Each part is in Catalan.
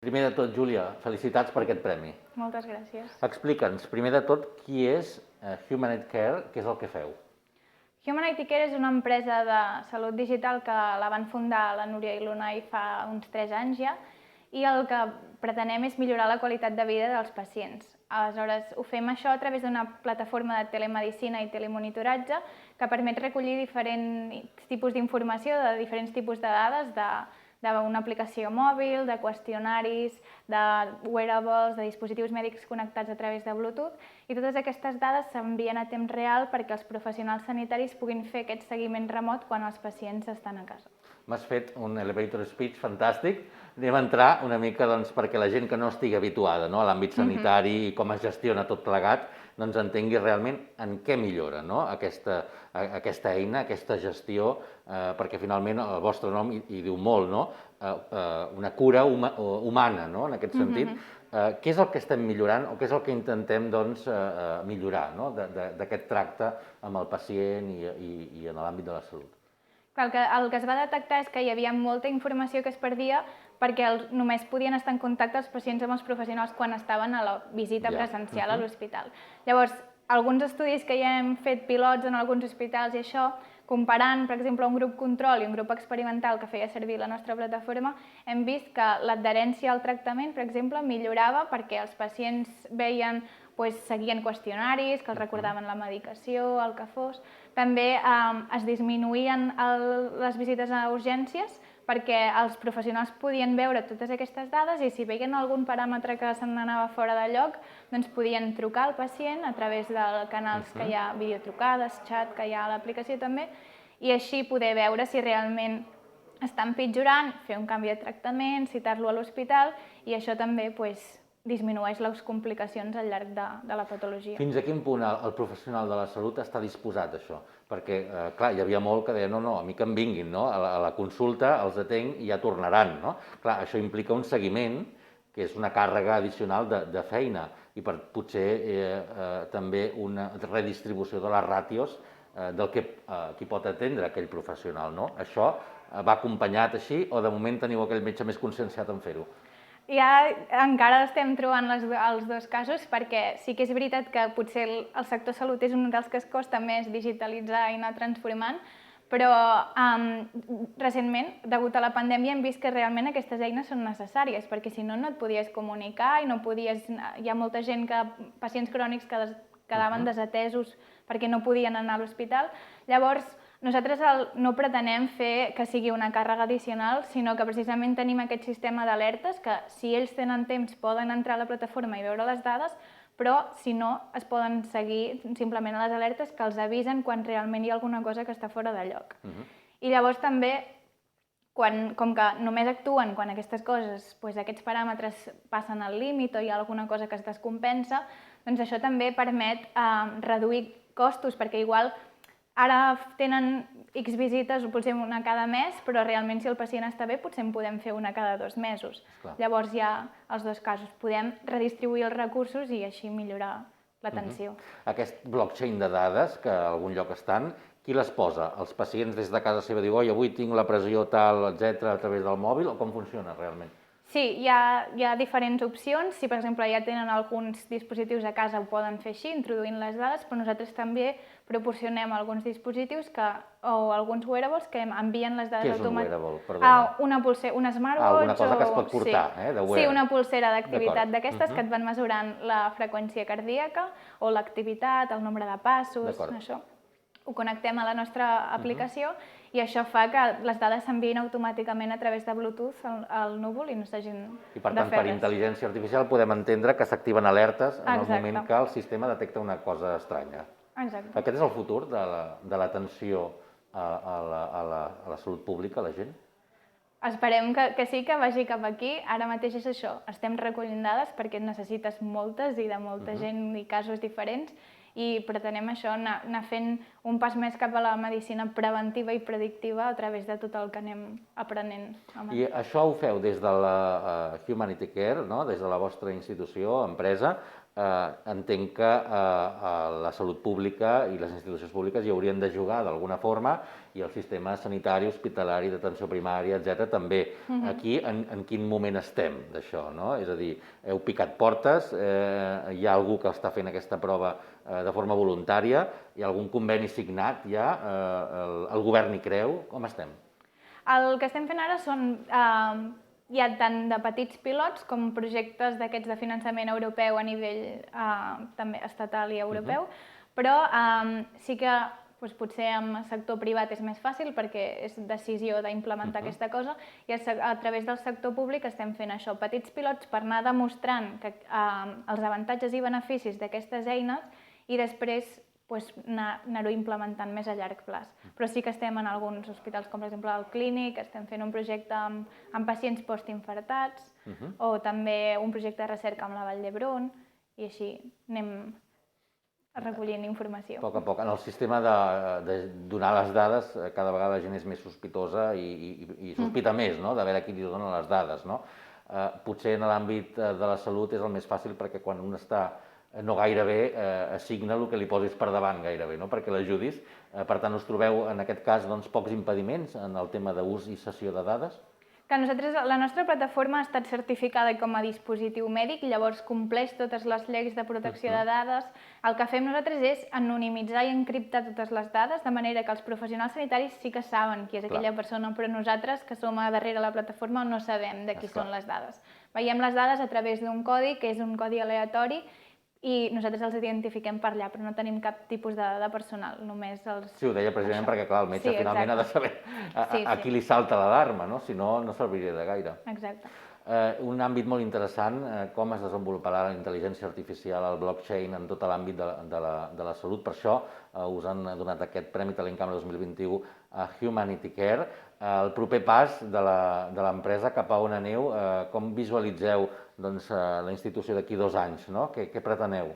Primer de tot, Júlia, felicitats per aquest premi. Moltes gràcies. Explica'ns, primer de tot, qui és Humanity Care, què és el que feu? Humanity Care és una empresa de salut digital que la van fundar la Núria i l'Unai fa uns 3 anys ja, i el que pretenem és millorar la qualitat de vida dels pacients. Aleshores, ho fem això a través d'una plataforma de telemedicina i telemonitoratge que permet recollir diferents tipus d'informació de diferents tipus de dades d'una aplicació mòbil, de qüestionaris, de wearables, de dispositius mèdics connectats a través de Bluetooth, i totes aquestes dades s'envien a temps real perquè els professionals sanitaris puguin fer aquest seguiment remot quan els pacients estan a casa. M'has fet un elevator speech fantàstic. Anem a entrar una mica perquè la gent que no estigui habituada a l'àmbit sanitari i com es gestiona tot plegat, doncs entengui realment en què millora aquesta eina, aquesta gestió, perquè finalment el vostre nom hi diu molt, una cura humana, en aquest sentit. Què és el que estem millorant o què és el que intentem millorar d'aquest tracte amb el pacient i en l'àmbit de la salut? El que es va detectar és que hi havia molta informació que es perdia perquè només podien estar en contacte els pacients amb els professionals quan estaven a la visita presencial a l'hospital. Llavors, alguns estudis que ja hem fet pilots en alguns hospitals i això, comparant, per exemple, un grup control i un grup experimental que feia servir la nostra plataforma, hem vist que l'adherència al tractament, per exemple, millorava perquè els pacients seguien qüestionaris, que els recordaven la medicació, el que fos. També es disminuïen les visites a urgències perquè els professionals podien veure totes aquestes dades i si veien algun paràmetre que se n'anava fora de lloc, doncs podien trucar al pacient a través de canals que hi ha videotrucades, xat, que hi ha a l'aplicació també, i així poder veure si realment està empitjorant, fer un canvi de tractament, citar-lo a l'hospital, i això també disminueix les complicacions al llarg de la patologia. Fins a quin punt el professional de la salut està disposat a això? Perquè, clar, hi havia molt que deia, no, a mi que em vinguin, a la consulta els atenc i ja tornaran, no? Clar, això implica un seguiment, que és una càrrega addicional de feina, i potser també una redistribució de les ràtios del que qui pot atendre aquell professional, no? Això va acompanyat així o de moment teniu aquell metge més conscienciat en fer-ho? Ja encara estem trobant els dos casos perquè sí que és veritat que potser el sector salut és un dels que es costa més digitalitzar i anar transformant, però recentment, degut a la pandèmia, hem vist que realment aquestes eines són necessàries perquè si no, no et podies comunicar i no podies... Hi ha molta gent, pacients crònics que quedaven desatesos perquè no podien anar a l'hospital. Llavors, nosaltres no pretenem fer que sigui una càrrega addicional, sinó que precisament tenim aquest sistema d'alertes que si ells tenen temps poden entrar a la plataforma i veure les dades, però si no es poden seguir simplement a les alertes que els avisen quan realment hi ha alguna cosa que està fora de lloc. I llavors també, com que només actuen quan aquestes coses, aquests paràmetres passen al límit o hi ha alguna cosa que es descompensa, doncs això també permet reduir costos, perquè igual ara tenen X visites o potser una cada mes, però realment si el pacient està bé potser en podem fer una cada 2 mesos. Llavors hi ha els dos casos. Podem redistribuir els recursos i així millorar l'atenció. Aquest blockchain de dades, que a algun lloc estan, qui les posa? Els pacients des de casa seva diuen avui tinc la pressió tal, etc., a través del mòbil, o com funciona realment? Sí, hi ha diferents opcions. Si, per exemple, ja tenen alguns dispositius a casa, ho poden fer així, introduint les dades, però nosaltres també proporcionem alguns dispositius o alguns wearables que envien les dades automàticament. Què és un wearable? Perdona. Una smartwatch. Alguna cosa que es pot portar, de wear. Sí, una pulsera d'activitat d'aquestes que et van mesurant la freqüència cardíaca o l'activitat, el nombre de passos, això. Ho connectem a la nostra aplicació i això fa que les dades s'enviïn automàticament a través de Bluetooth al núvol i no s'hagin de fer res. I per tant, per intel·ligència artificial podem entendre que s'activen alertes en el moment que el sistema detecta una cosa estranya. Exacte. Aquest és el futur de l'atenció a la salut pública, a la gent? Esperem que sí, que vagi cap aquí. Ara mateix és això, estem recollint dades perquè necessites moltes i de molta gent i casos diferents i pretenem això, anar fent un pas més cap a la medicina preventiva i predictiva a través de tot el que anem aprenent. I això ho feu des de la Humanity Care, des de la vostra institució, empresa, entenc que la salut pública i les institucions públiques hi haurien de jugar d'alguna forma i el sistema sanitari, hospitalari, d'atenció primària, etc. també. Aquí, en quin moment estem d'això, no? És a dir, heu picat portes, hi ha algú que està fent aquesta prova de forma voluntària, hi ha algun conveni signat ja, el govern hi creu, com estem? El que estem fent ara són hi ha tant de petits pilots com projectes d'aquests de finançament europeu a nivell també estatal i europeu, però sí que potser en el sector privat és més fàcil perquè és decisió d'implementar aquesta cosa i a través del sector públic estem fent això, petits pilots per anar demostrant els avantatges i beneficis d'aquestes eines i després anar-ho implementant més a llarg plaç. Però sí que estem en alguns hospitals, com per exemple el Clínic, estem fent un projecte amb pacients postinfartats o també un projecte de recerca amb la Vall d'Hebron i així anem recollint informació. A poc. En el sistema de donar les dades, cada vegada la gent és més sospitosa i sospita més, no?, de veure qui li dona les dades, no? Potser en l'àmbit de la salut és el més fàcil perquè quan un està no gaire bé, assigna el que li posis per davant gairebé, no?, perquè l'ajudis. Per tant, us trobeu en aquest cas pocs impediments en el tema d'ús i cessió de dades? Que la nostra plataforma ha estat certificada com a dispositiu mèdic, llavors compleix totes les lleis de protecció de dades. El que fem nosaltres és anonimitzar i encriptar totes les dades, de manera que els professionals sanitaris sí que saben qui és aquella persona, però nosaltres, que som a darrere la plataforma, no sabem de qui són les dades. Veiem les dades a través d'un codi, que és un codi aleatori, i nosaltres els identifiquem per allà, però no tenim cap tipus de personal, només els... Sí, ho deia precisament perquè, clar, el metge finalment ha de saber a qui li salta l'alarma, no? Si no, no serviria de gaire. Exacte. Un àmbit molt interessant, com es desenvoluparà la intel·ligència artificial, el blockchain, en tot l'àmbit de la salut. Per això us han donat aquest Premi Talent Camp 2021 a Humanity Care. El proper pas de l'empresa, cap a on aneu, com visualitzeu la institució d'aquí 2 anys, no? Què preteneu?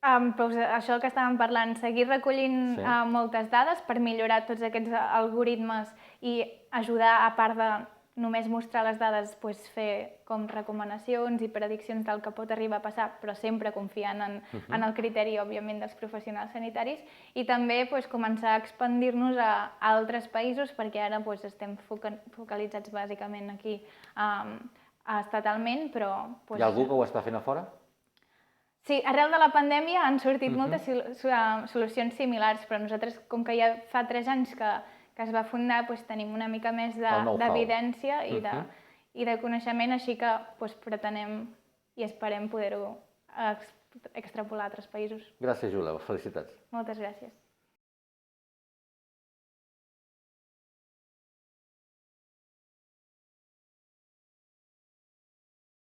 Això que estàvem parlant, seguir recollint moltes dades per millorar tots aquests algoritmes i ajudar, a part de només mostrar les dades, fer com recomanacions i prediccions del que pot arribar a passar, però sempre confiant en el criteri, òbviament, dels professionals sanitaris, i també començar a expandir-nos a altres països, perquè ara estem focalitzats bàsicament aquí estatalment, però... Hi ha algú que ho està fent a fora? Sí, arrel de la pandèmia han sortit moltes solucions similars, però nosaltres, com que ja fa 3 anys que es va fundar, tenim una mica més d'evidència i de coneixement, així que pretenem i esperem poder-ho extrapolar a altres països. Gràcies, Jula. Felicitats. Moltes gràcies.